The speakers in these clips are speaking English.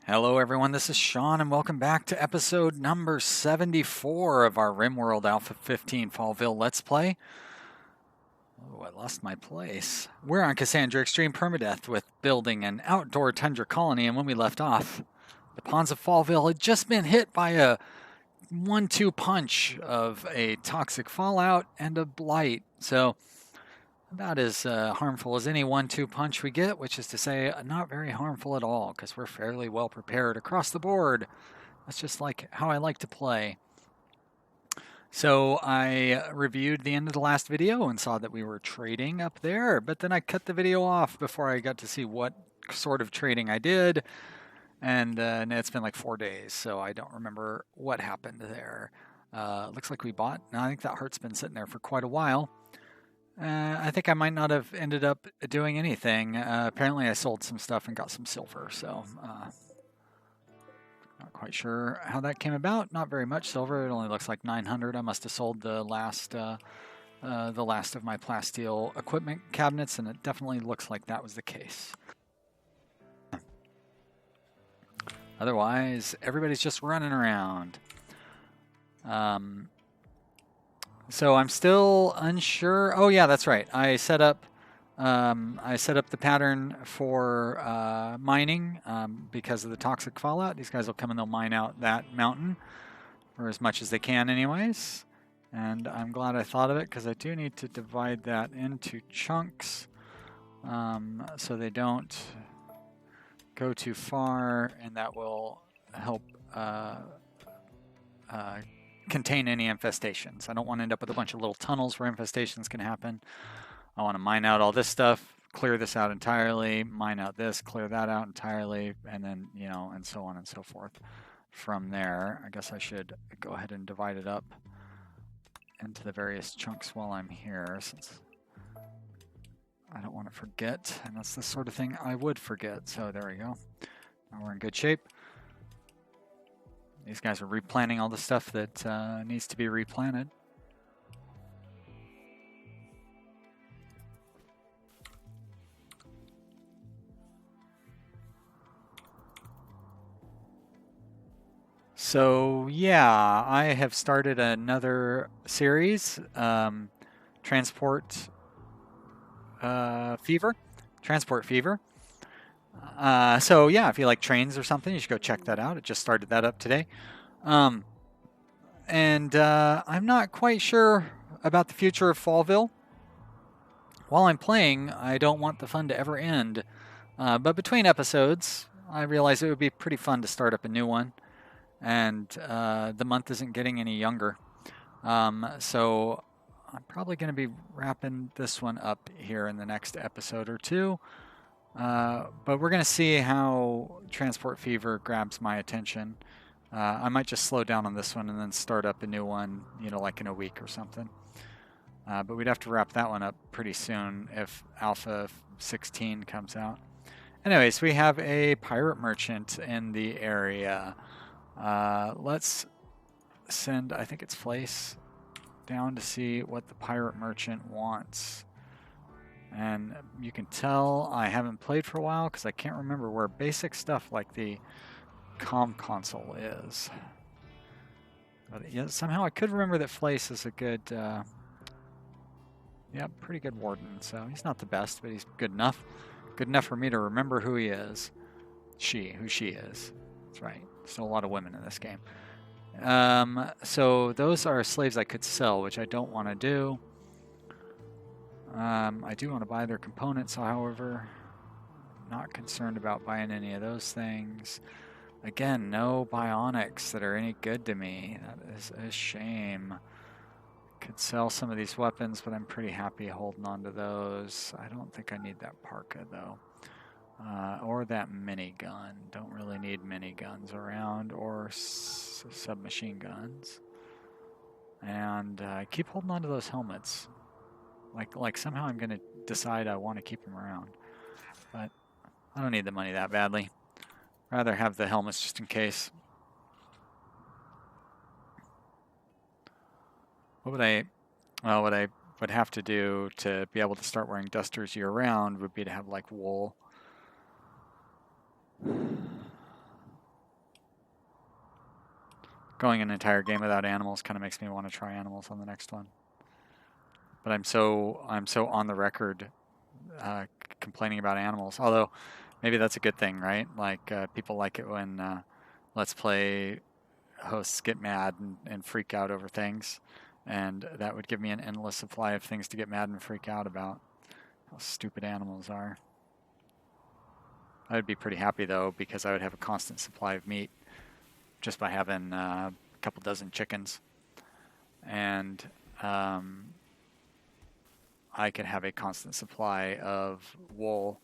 Hello everyone, this is Sean and welcome back to episode number 74 of our Rimworld Alpha 15 Fallville Let's Play. Oh, I lost my place. We're on Cassandra Extreme Permadeath with building an outdoor tundra colony, and when we left off, the ponds of Fallville had just been hit by a 1-2 punch of a toxic fallout and a blight. So about as harmful as any 1-2 punch we get, which is to say not very harmful at all because we're fairly well prepared across the board. That's just like how I like to play. So I reviewed the end of the last video and saw that we were trading up there, but then I cut the video off before I got to see what sort of trading I did, and it's been like 4 days, so I don't remember what happened there. Looks like we bought. Now I think that heart's been sitting there for quite a while. I think I might not have ended up doing anything. Apparently I sold some stuff and got some silver, so not quite sure how that came about. Not very much silver. It only looks like 900. I must have sold the last of my plasteel equipment cabinets, and it definitely looks like that was the case. Otherwise, everybody's just running around. So I'm still unsure. Oh yeah, that's right. I set up the pattern for mining because of the toxic fallout. These guys will come and they'll mine out that mountain for as much as they can anyways. And I'm glad I thought of it because I do need to divide that into chunks so they don't go too far, and that will help contain any infestations. I don't want to end up with a bunch of little tunnels where infestations can happen. I want to mine out all this stuff, clear this out entirely, mine out this, clear that out entirely, and then, and so on and so forth. From there, I guess I should go ahead and divide it up into the various chunks while I'm here, since I don't want to forget, and that's the sort of thing I would forget. So there we go. Now we're in good shape. These guys are replanting all the stuff that needs to be replanted. So yeah, I have started another series, Transport Fever. So yeah, if you like trains or something, you should go check that out. It just started that up today. I'm not quite sure about the future of Fallville. While I'm playing, I don't want the fun to ever end. But between episodes, I realized it would be pretty fun to start up a new one. And the month isn't getting any younger. So I'm probably going to be wrapping this one up here in the next episode or two. But we're going to see how Transport Fever grabs my attention. I might just slow down on this one and then start up a new one, like in a week or something. But we'd have to wrap that one up pretty soon if Alpha 16 comes out. Anyways, we have a pirate merchant in the area. Let's send, I think it's Flace, down to see what the pirate merchant wants. And you can tell I haven't played for a while because I can't remember where basic stuff like the comm console is. But yeah, somehow I could remember that Flace is a good, pretty good warden. So he's not the best, but he's good enough. Good enough for me to remember who he is. Who she is. That's right. Still a lot of women in this game. So those are slaves I could sell, which I don't want to do. I do want to buy their components, however. Not concerned about buying any of those things. Again, no bionics that are any good to me. That is a shame. Could sell some of these weapons, but I'm pretty happy holding on to those. I don't think I need that parka, though. Or that minigun. Don't really need miniguns around, or submachine guns. And I keep holding on to those helmets. Like somehow I'm going to decide I want to keep them around. But I don't need the money that badly. Rather have the helmets just in case. What I would have to do to be able to start wearing dusters year round would be to have like wool. going an entire game without animals kind of makes me want to try animals on the next one. But I'm so on the record complaining about animals. Although maybe that's a good thing, right? Like people like it when Let's Play hosts get mad and freak out over things, and that would give me an endless supply of things to get mad and freak out about. How stupid animals are. I would be pretty happy though, because I would have a constant supply of meat just by having a couple dozen chickens, and I could have a constant supply of wool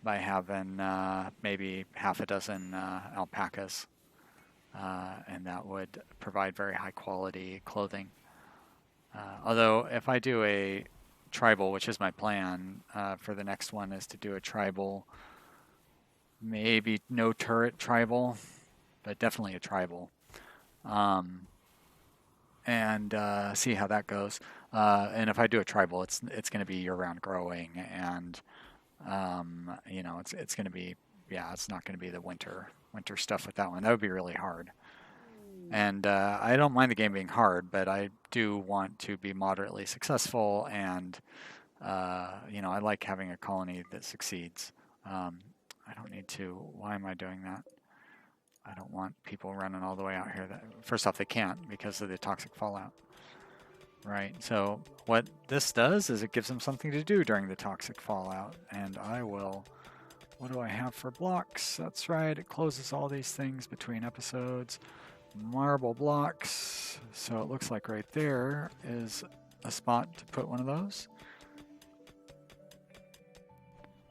by having maybe half a dozen alpacas, and that would provide very high quality clothing. Although if I do a tribal, which is my plan for the next one, is to do a tribal, maybe no turret tribal, but definitely a tribal, and see how that goes. And if I do a tribal, it's going to be year-round growing, and it's going to be, it's not going to be the winter stuff with that one. That would be really hard. And I don't mind the game being hard, but I do want to be moderately successful, and I like having a colony that succeeds. I don't need to. Why am I doing that? I don't want people running all the way out here. First off, they can't because of the toxic fallout. Right, so what this does is it gives them something to do during the toxic fallout, and I will... What do I have for blocks? That's right, it closes all these things between episodes. Marble blocks. So it looks like right there is a spot to put one of those.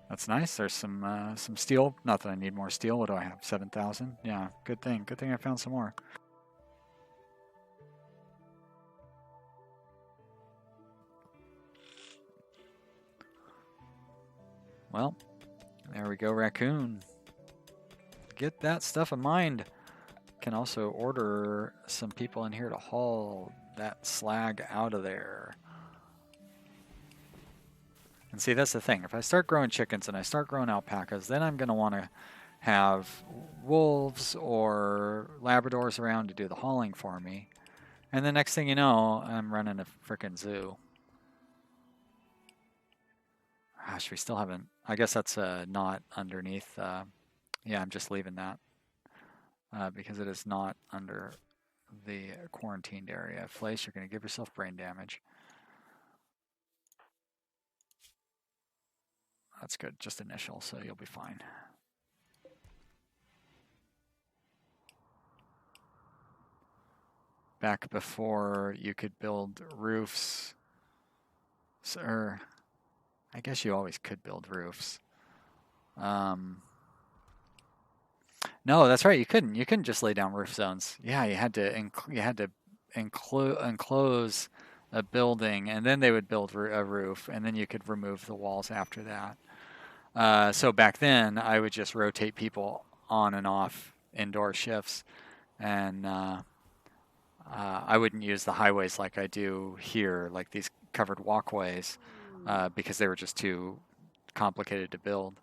That's nice. There's some steel. Not that I need more steel. What do I have? 7,000? Yeah, good thing. Good thing I found some more. Well, there we go, raccoon. Get that stuff in mind. Can also order some people in here to haul that slag out of there. And see, that's the thing. If I start growing chickens and I start growing alpacas, then I'm going to want to have wolves or Labradors around to do the hauling for me. And the next thing you know, I'm running a frickin' zoo. Gosh, we still haven't... I guess that's not underneath... yeah, I'm just leaving that. Because it is not under the quarantined area. Flace, you're going to give yourself brain damage. That's good, just initial, so you'll be fine. Back before you could build roofs, or I guess you always could build roofs. No, that's right. You couldn't. You couldn't just lay down roof zones. Yeah, you had to enclose a building, and then they would build a roof, and then you could remove the walls after that. So back then, I would just rotate people on and off indoor shifts, and I wouldn't use the highways like I do here, like these covered walkways, because they were just too complicated to build.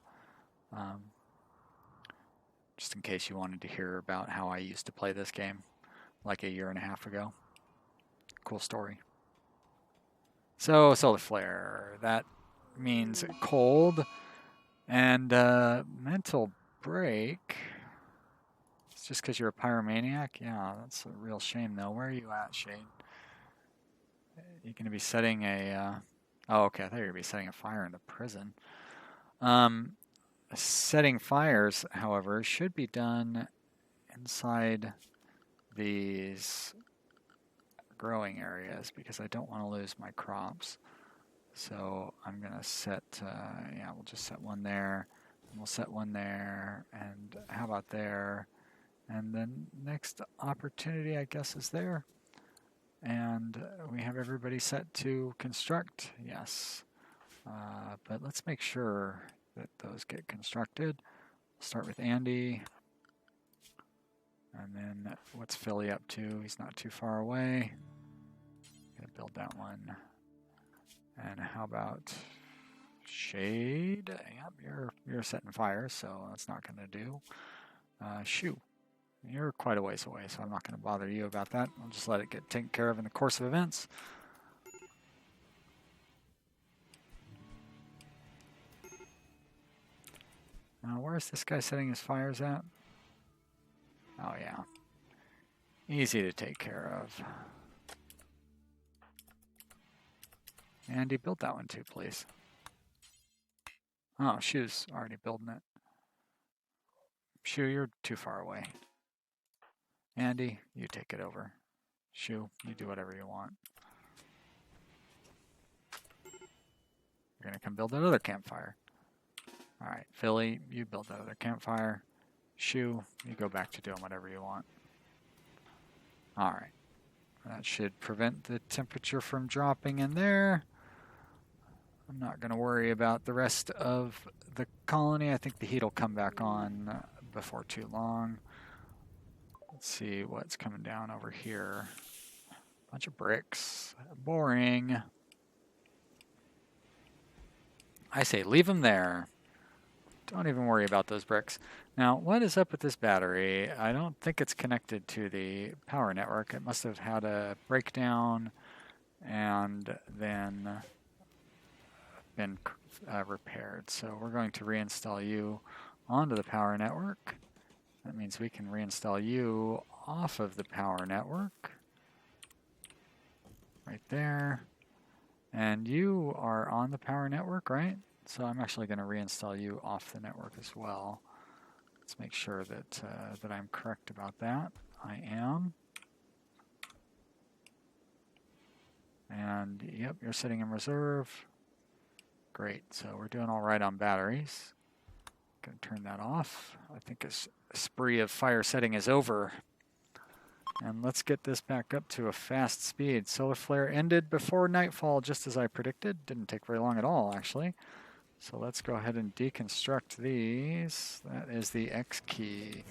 Just in case you wanted to hear about how I used to play this game like a year and a half ago. Cool story. So, solar flare. That means cold. And mental break. It's just because you're a pyromaniac? Yeah, that's a real shame, though. Where are you at, Shade? You're going to be setting a... oh, okay. I thought you were going to be setting a fire in the prison. Setting fires, however, should be done inside these growing areas because I don't want to lose my crops. So I'm going to set, yeah, we'll just set one there, and we'll set one there, and how about there? And then next opportunity, I guess, is there. And we have everybody set to construct, yes. But let's make sure that those get constructed. Start with Andy. And then what's Philly up to? He's not too far away. Gonna build that one. And how about Shade? Yep, you're setting fires, so that's not gonna do. Shoo. You're quite a ways away, so I'm not going to bother you about that. I'll just let it get taken care of in the course of events. Now, where's this guy setting his fires at? Oh, yeah. Easy to take care of. Andy, build that one too, please. Oh, Shoe's already building it. Shoe, you're too far away. Andy, you take it over. Shoe, you do whatever you want. You're going to come build that other campfire. All right, Philly, you build that other campfire. Shoe, you go back to doing whatever you want. All right. That should prevent the temperature from dropping in there. I'm not going to worry about the rest of the colony. I think the heat will come back on before too long. Let's see what's coming down over here. Bunch of bricks. Boring. I say leave them there. Don't even worry about those bricks. Now, what is up with this battery? I don't think it's connected to the power network. It must have had a breakdown and then been repaired. So we're going to reinstall you onto the power network. That means we can reinstall you off of the power network. Right there. And you are on the power network, right? So I'm actually going to reinstall you off the network as well. Let's make sure that that I'm correct about that. I am. And yep, you're sitting in reserve. Great, so we're doing all right on batteries. Gonna turn that off. I think a spree of fire setting is over. And let's get this back up to a fast speed. Solar flare ended before nightfall, just as I predicted. Didn't take very long at all, actually. So let's go ahead and deconstruct these. That is the X key.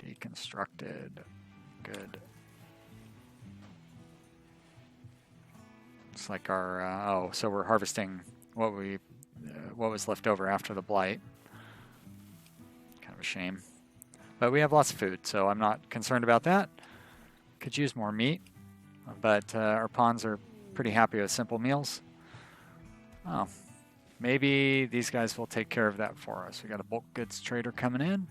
Deconstructed. Good. It's like our, oh, so we're harvesting what was left over after the blight. Kind of a shame. But we have lots of food, so I'm not concerned about that. Could use more meat, but our pawns are pretty happy with simple meals. Oh, maybe these guys will take care of that for us. We got a bulk goods trader coming in.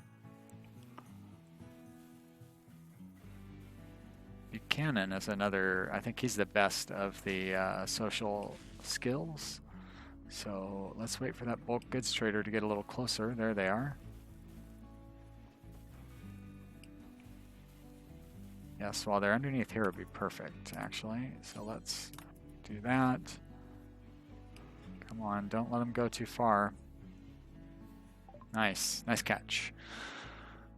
Buchanan is another, I think he's the best of the social skills. So let's wait for that bulk goods trader to get a little closer. There they are. Yes, while they're underneath here, it would be perfect, actually. So let's do that. Come on, don't let them go too far. Nice, nice catch.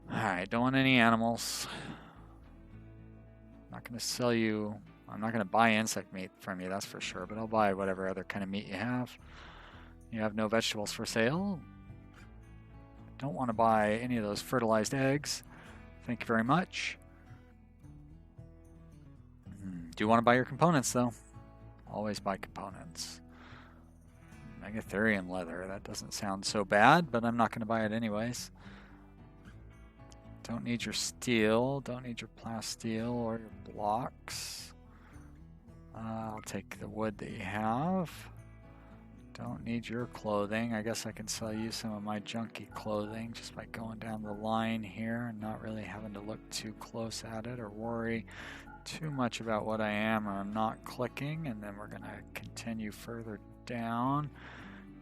All right, don't want any animals. I'm not going to sell you, I'm not going to buy insect meat from you, that's for sure, but I'll buy whatever other kind of meat you have. You have no vegetables for sale. Don't want to buy any of those fertilized eggs. Thank you very much. Do want to buy your components, though. Always buy components. Megatherium leather. That doesn't sound so bad, but I'm not going to buy it anyways. Don't need your steel. Don't need your plasteel or your blocks. I'll take the wood that you have. Don't need your clothing. I guess I can sell you some of my junky clothing just by going down the line here and not really having to look too close at it or worry too much about what I am or I'm not clicking. And then we're going to continue further down.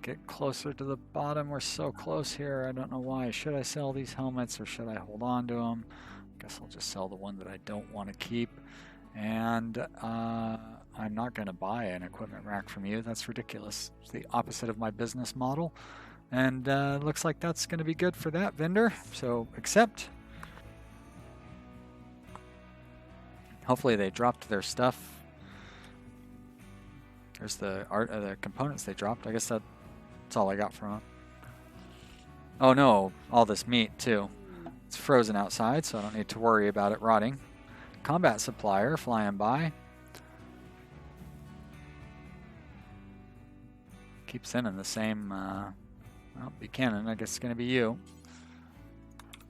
Get closer to the bottom. We're so close here. I don't know why. Should I sell these helmets or should I hold on to them? I guess I'll just sell the one that I don't want to keep. And I'm not going to buy an equipment rack from you. That's ridiculous. It's the opposite of my business model. And looks like that's going to be good for that vendor. So accept. Hopefully they dropped their stuff. There's the art of the components they dropped. I guess that's all I got from it. Oh no, all this meat too. It's frozen outside, so I don't need to worry about it rotting. Combat supplier flying by. Keep sending the same, well, Buchanan, I guess it's going to be you.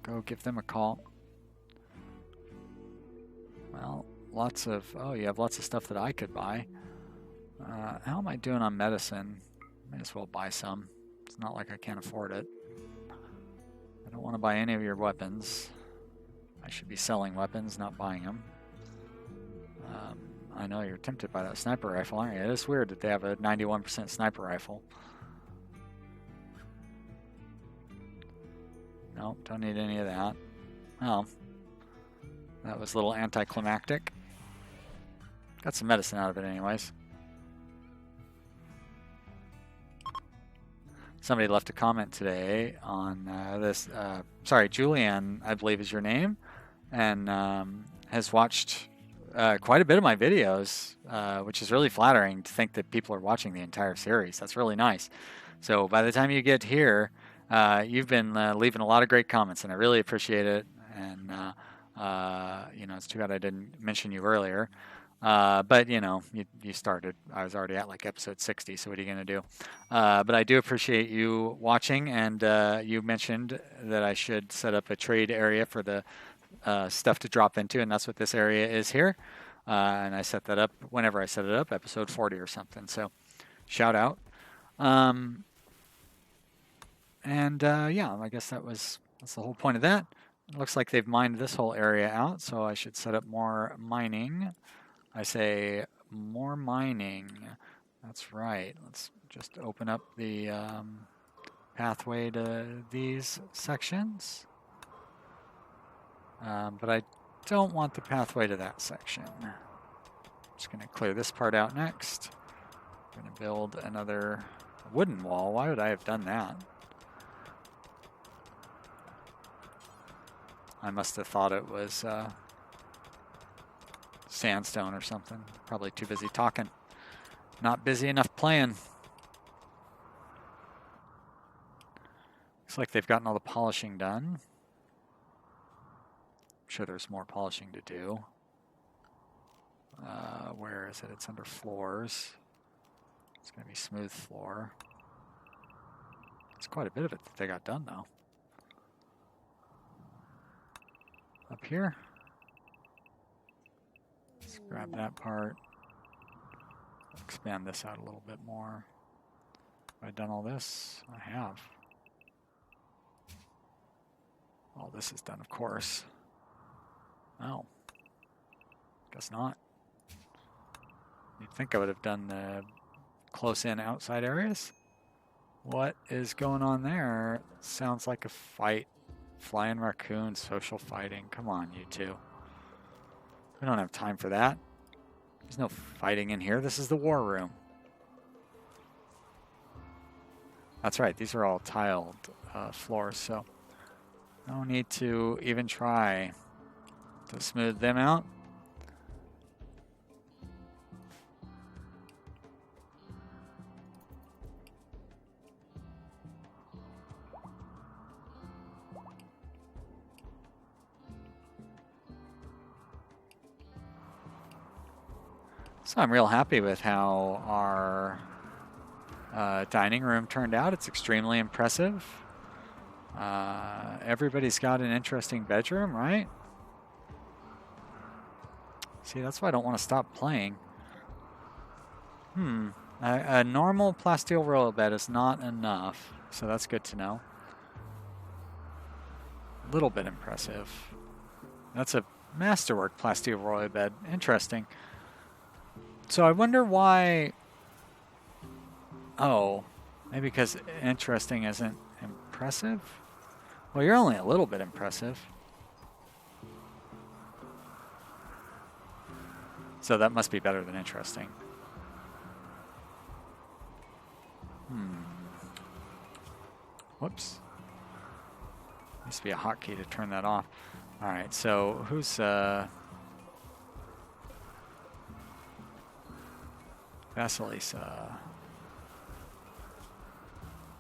go give them a call. Well, lots of... Oh, you have lots of stuff that I could buy. How am I doing on medicine? Might as well buy some. It's not like I can't afford it. I don't want to buy any of your weapons. I should be selling weapons, not buying them. I know you're tempted by that sniper rifle, aren't you? It is weird that they have a 91% sniper rifle. Nope, don't need any of that. Oh. That was a little anticlimactic. Got some medicine out of it anyways. Somebody left a comment today on this. Sorry, Julianne, I believe is your name, and has watched quite a bit of my videos, which is really flattering to think that people are watching the entire series. That's really nice. So by the time you get here, you've been leaving a lot of great comments, and I really appreciate it. And you know, it's too bad I didn't mention you earlier. But you know, you started. I was already at like episode 60, so what are you going to do? But I do appreciate you watching, and you mentioned that I should set up a trade area for the stuff to drop into, and that's what this area is here. And I set that up whenever I set it up, episode 40 or something. So shout out. Yeah, I guess that's the whole point of that. It looks like they've mined this whole area out, so I should set up more mining. I say more mining. That's right. Let's just open up the pathway to these sections. But I don't want the pathway to that section. I'm just going to clear this part out next. I'm going to build another wooden wall. Why would I have done that? I must have thought it was sandstone or something. Probably too busy talking. Not busy enough playing. Looks like they've gotten all the polishing done. I'm sure there's more polishing to do. Where is it? It's under floors. It's going to be smooth floor. It's quite a bit of it that they got done, though. Up here. Let's grab that part. Expand this out a little bit more. Have I done all this? I have. All this is done, of course. Oh. Guess not. You'd think I would have done the close-in outside areas. What is going on there? Sounds like a fight. Flying raccoon, social fighting. Come on, you two. We don't have time for that. There's no fighting in here. This is the war room. That's right. These are all tiled floors, so no need to even try to smooth them out. So I'm real happy with how our dining room turned out. It's extremely impressive. Everybody's got an interesting bedroom, right? See, that's why I don't want to stop playing. A normal plasteel royal bed is not enough, so that's good to know. A little bit impressive. That's a masterwork plasteel royal bed. Interesting. So I wonder why... Oh, maybe because interesting isn't impressive? Well, you're only a little bit impressive. So that must be better than interesting. Whoops. Needs to be a hotkey to turn that off. Alright, so who's... Vasilisa.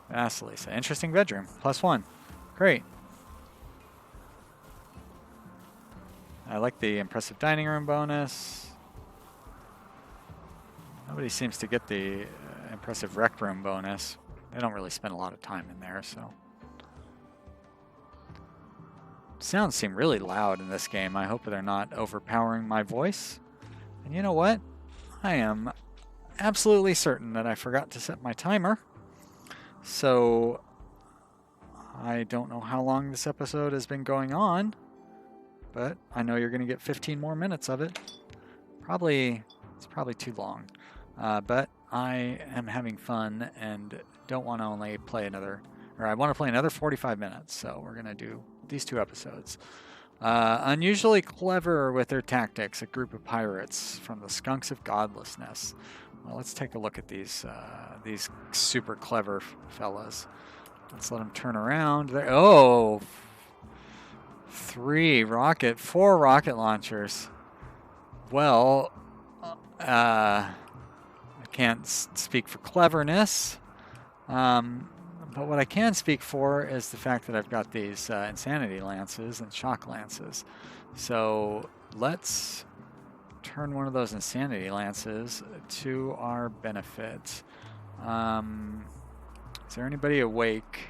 Vasilisa. Interesting bedroom. +1. Great. I like the impressive dining room bonus. Nobody seems to get the impressive rec room bonus. They don't really spend a lot of time in there, so. sounds seem really loud in this game. I hope they're not overpowering my voice. And you know what? I am absolutely certain that I forgot to set my timer. So I don't know how long this episode has been going on, but I know you're going to get 15 more minutes of it. It's probably too long. But I am having fun and don't want to only play another, or I want to play another 45 minutes. So we're going to do these 2 episodes. Unusually clever with their tactics, a group of pirates from the Skunks of Godlessness. Well, let's take a look at these super clever fellas. Let's let them turn around. Oh, 4 rocket launchers. Well, I can't speak for cleverness. But what I can speak for is the fact that I've got these insanity lances and shock lances. So let's turn one of those insanity lances to our benefit. Is there anybody awake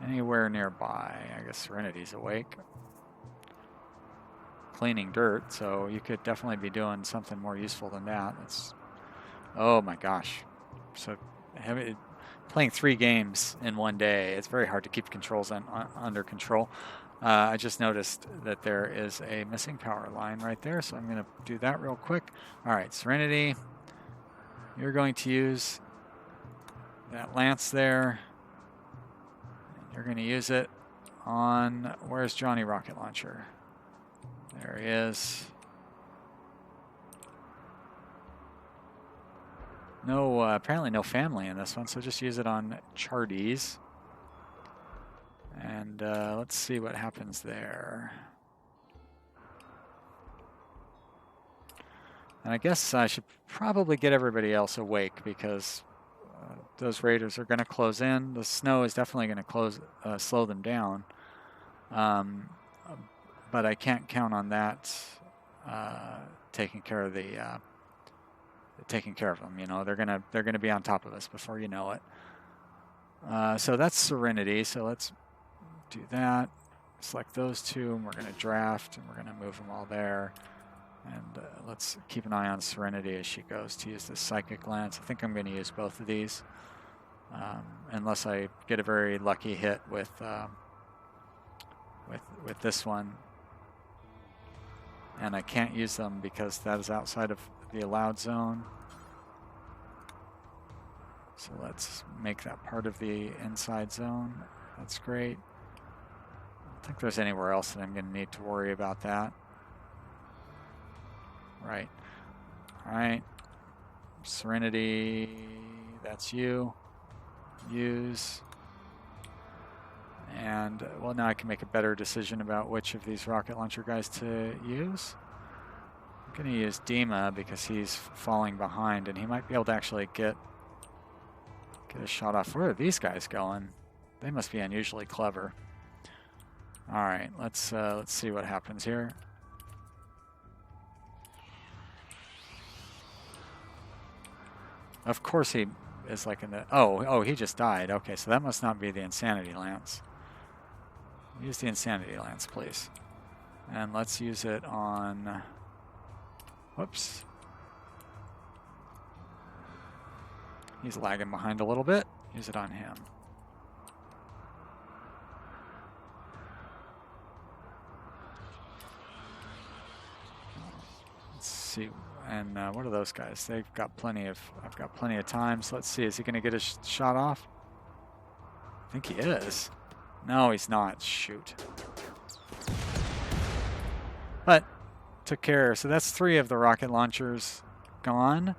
anywhere nearby? I guess Serenity's awake. Cleaning dirt, so you could definitely be doing something more useful than that. Oh my gosh. So playing 3 games in one day, it's very hard to keep controls under control. I just noticed that there is a missing power line right there, so I'm going to do that real quick. All right, Serenity, you're going to use that lance there. You're going to use it on, where's Johnny Rocket Launcher? There he is. No, apparently no family in this one, so just use it on Charties. And let's see what happens there. And I guess I should probably get everybody else awake because those raiders are going to close in. The snow is definitely going to slow them down. But I can't count on that taking care of them. You know, they're gonna be on top of us before you know it. So that's Serenity. So let's do that. Select those 2, and we're gonna draft, and we're gonna move them all there. And let's keep an eye on Serenity as she goes to use the Psychic Lance. I think I'm going to use both of these, unless I get a very lucky hit with this one. And I can't use them because that is outside of the allowed zone. So let's make that part of the inside zone. That's great. I don't think there's anywhere else that I'm going to need to worry about that. Right. All right. Serenity, that's you. Use. And, well, now I can make a better decision about which of these rocket launcher guys to use. I'm going to use Dima because he's falling behind, and he might be able to actually get a shot off. Where are these guys going? They must be unusually clever. All right, let's see what happens here. Of course he is like in the... Oh, he just died. Okay, so that must not be the Insanity Lance. Use the Insanity Lance, please. And let's use it on... Whoops. He's lagging behind a little bit. Use it on him. Let's see. And what are those guys? They've got plenty of... I've got plenty of time. So let's see. Is he going to get a shot off? I think he is. No, he's not. Shoot. But took care. So that's 3 of the rocket launchers gone.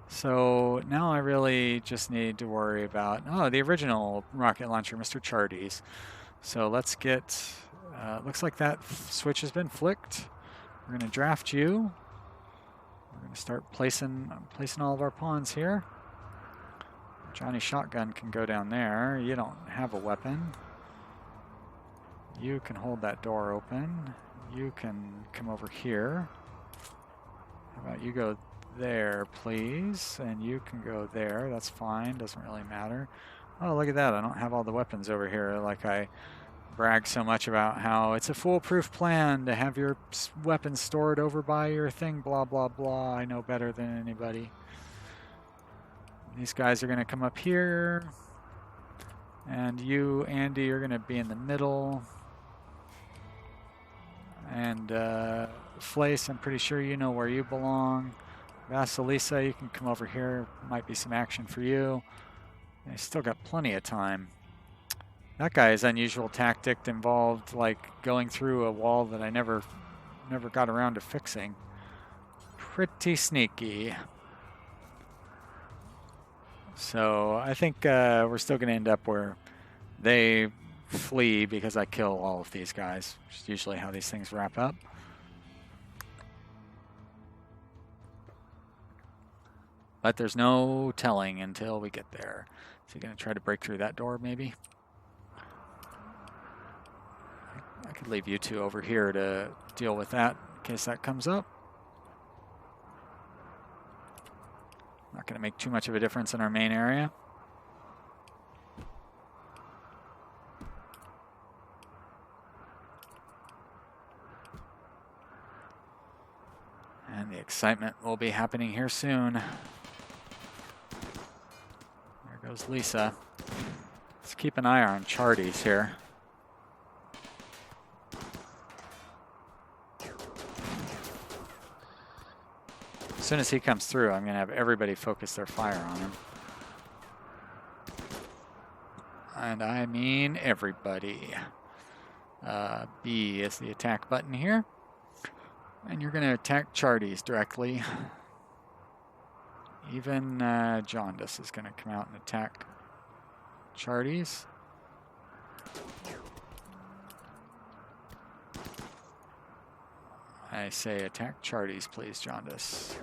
So now I really just need to worry about, the original rocket launcher, Mr. Charties. So let's get, looks like that switch has been flicked. We're going to draft you. We're going to start placing all of our pawns here. Johnny Shotgun can go down there. You don't have a weapon. You can hold that door open. You can come over here. How about you go there, please? And you can go there. That's fine. Doesn't really matter. Oh, look at that. I don't have all the weapons over here like I brag so much about how it's a foolproof plan to have your weapons stored over by your thing, blah, blah, blah. I know better than anybody. These guys are going to come up here. And you, Andy, are going to be in the middle. And Flace, I'm pretty sure you know where you belong. Vasilisa, you can come over here. Might be some action for you. I still got plenty of time. That guy's unusual tactic involved like going through a wall that I never got around to fixing. Pretty sneaky. So I think we're still going to end up where they flee because I kill all of these guys, which is usually how these things wrap up. But there's no telling until we get there. Is he going to try to break through that door, maybe? I could leave you two over here to deal with that in case that comes up. Not going to make too much of a difference in our main area. And the excitement will be happening here soon. There goes Lisa. Let's keep an eye on Charties here. As soon as he comes through, I'm going to have everybody focus their fire on him. And I mean everybody. B is the attack button here. And you're going to attack Charties directly. Even Jaundice is going to come out and attack Charties. I say attack Charties, please, Jaundice.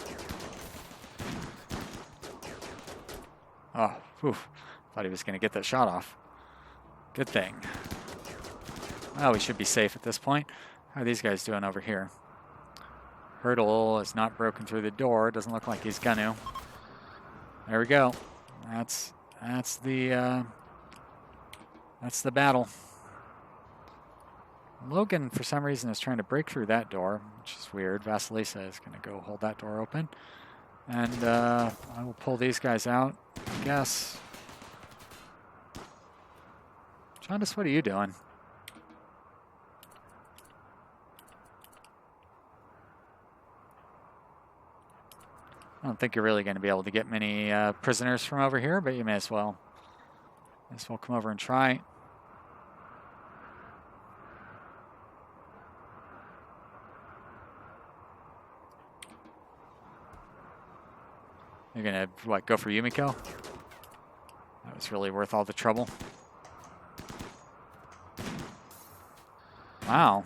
Oh, whew. Thought he was going to get that shot off. Good thing. Well, we should be safe at this point. How are these guys doing over here? Hurdle is not broken through the door. Doesn't look like he's gonna. There we go. That's the battle. Logan, for some reason, is trying to break through that door, which is weird. Vasilisa is going to go hold that door open. And I will pull these guys out, I guess. Jaundice, what are you doing? I don't think you're really going to be able to get many prisoners from over here, but you may as well. May as well come over and try. You're going to, what, go for Yumiko? That was really worth all the trouble. Wow.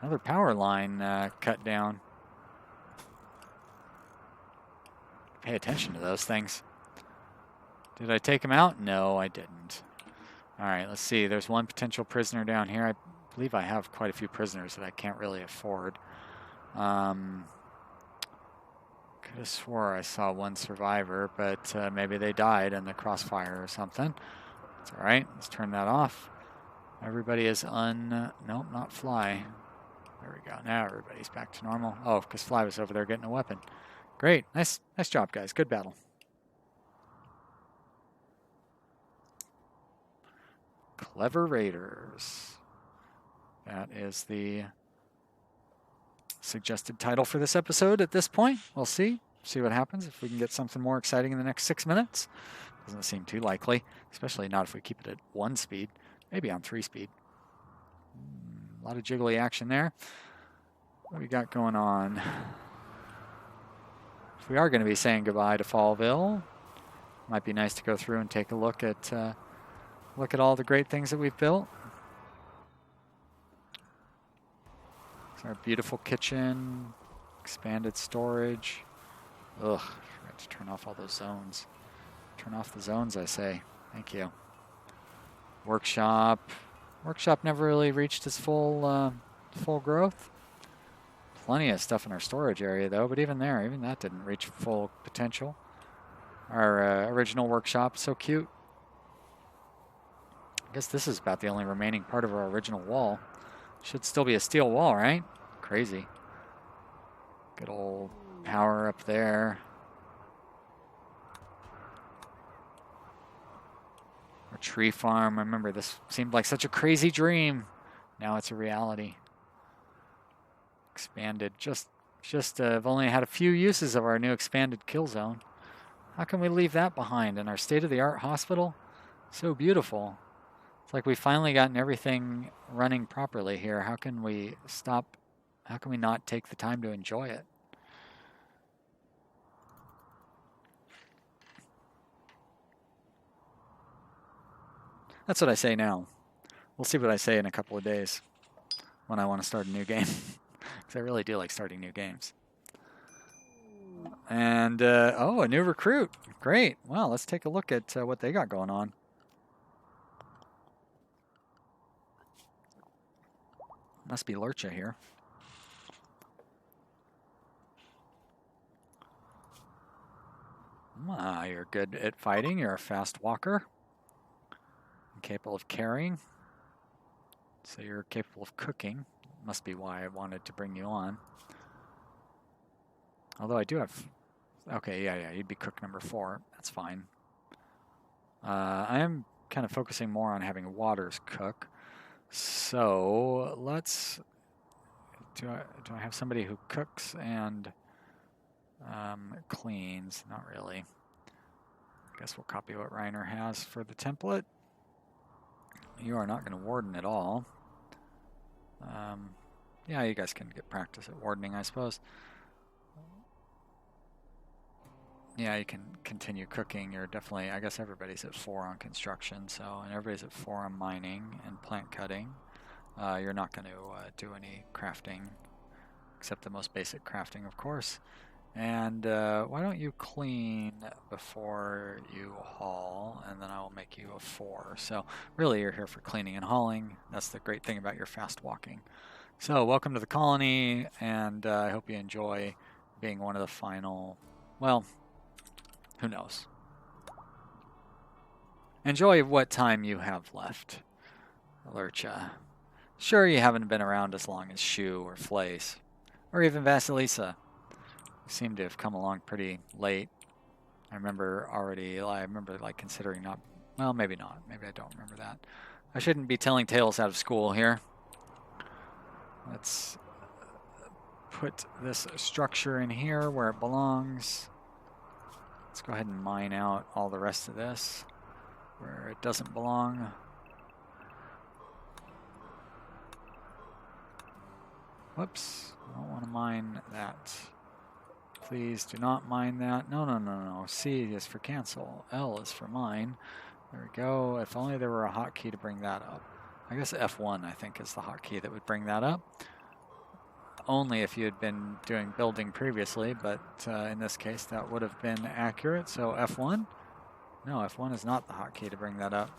Another power line cut down. Pay attention to those things. Did I take him out? No, I didn't. All right, let's see. There's one potential prisoner down here. I believe I have quite a few prisoners that I can't really afford. Could have swore I saw one survivor, but maybe they died in the crossfire or something. It's all right. Let's turn that off. Everybody is nope, not Fly. There we go. Now everybody's back to normal. Oh, because Fly was over there getting a weapon. Great. Nice job, guys. Good battle. Clever Raiders. That is the suggested title for this episode at this point. We'll see. See what happens if we can get something more exciting in the next 6 minutes. Doesn't seem too likely, especially not if we keep it at 1 speed. Maybe on 3 speed. A lot of jiggly action there. What do we got going on? If we are going to be saying goodbye to Fallville, might be nice to go through and take a look at all the great things that we've built. It's our beautiful kitchen, expanded storage. Ugh, I forgot to turn off all those zones. Turn off the zones, I say. Thank you. Workshop. Workshop never really reached its full growth. Plenty of stuff in our storage area, though, but even that didn't reach full potential. Our original workshop, so cute. I guess this is about the only remaining part of our original wall. Should still be a steel wall, right? Crazy. Good old power up there. Our tree farm. I remember this seemed like such a crazy dream. Now it's a reality. Expanded. Just I've only had a few uses of our new expanded kill zone. How can we leave that behind in our state-of-the-art hospital? So beautiful. It's like we've finally gotten everything running properly here. How can we stop? How can we not take the time to enjoy it? That's what I say now. We'll see what I say in a couple of days when I want to start a new game. Because I really do like starting new games. And, oh, a new recruit. Great. Well, let's take a look at what they got going on. Must be Lurcha here. Ah, you're good at fighting. You're a fast walker. Capable of carrying. So you're capable of cooking. Must be why I wanted to bring you on. Although I do have... Okay, yeah, you'd be cook number 4. That's fine. I am kind of focusing more on having Waters cook. So let's... Do I have somebody who cooks and cleans? Not really. I guess we'll copy what Reiner has for the template. You are not going to warden at all. Yeah, you guys can get practice at wardening, I suppose. Yeah, you can continue cooking. You're definitely, I guess everybody's at 4 on construction, so, and everybody's at 4 on mining and plant cutting. You're not going to do any crafting, except the most basic crafting, of course. And why don't you clean before you haul, and then I will make you a 4. So really you're here for cleaning and hauling. That's the great thing about your fast walking. So welcome to the colony, and I hope you enjoy being one of the final, well, who knows. Enjoy what time you have left, Lurcha. Sure, you haven't been around as long as Shu or Flace, or even Vasilisa. Seem to have come along pretty late. I remember like considering not, well, maybe not. Maybe I don't remember that. I shouldn't be telling tales out of school here. Let's put this structure in here where it belongs. Let's go ahead and mine out all the rest of this where it doesn't belong. Whoops, I don't want to mine that. Please do not mine that. No. C is for cancel. L is for mine. There we go. If only there were a hotkey to bring that up. I guess F1, I think, is the hotkey that would bring that up. Only if you had been doing building previously, but in this case, that would have been accurate. So F1? No, F1 is not the hotkey to bring that up.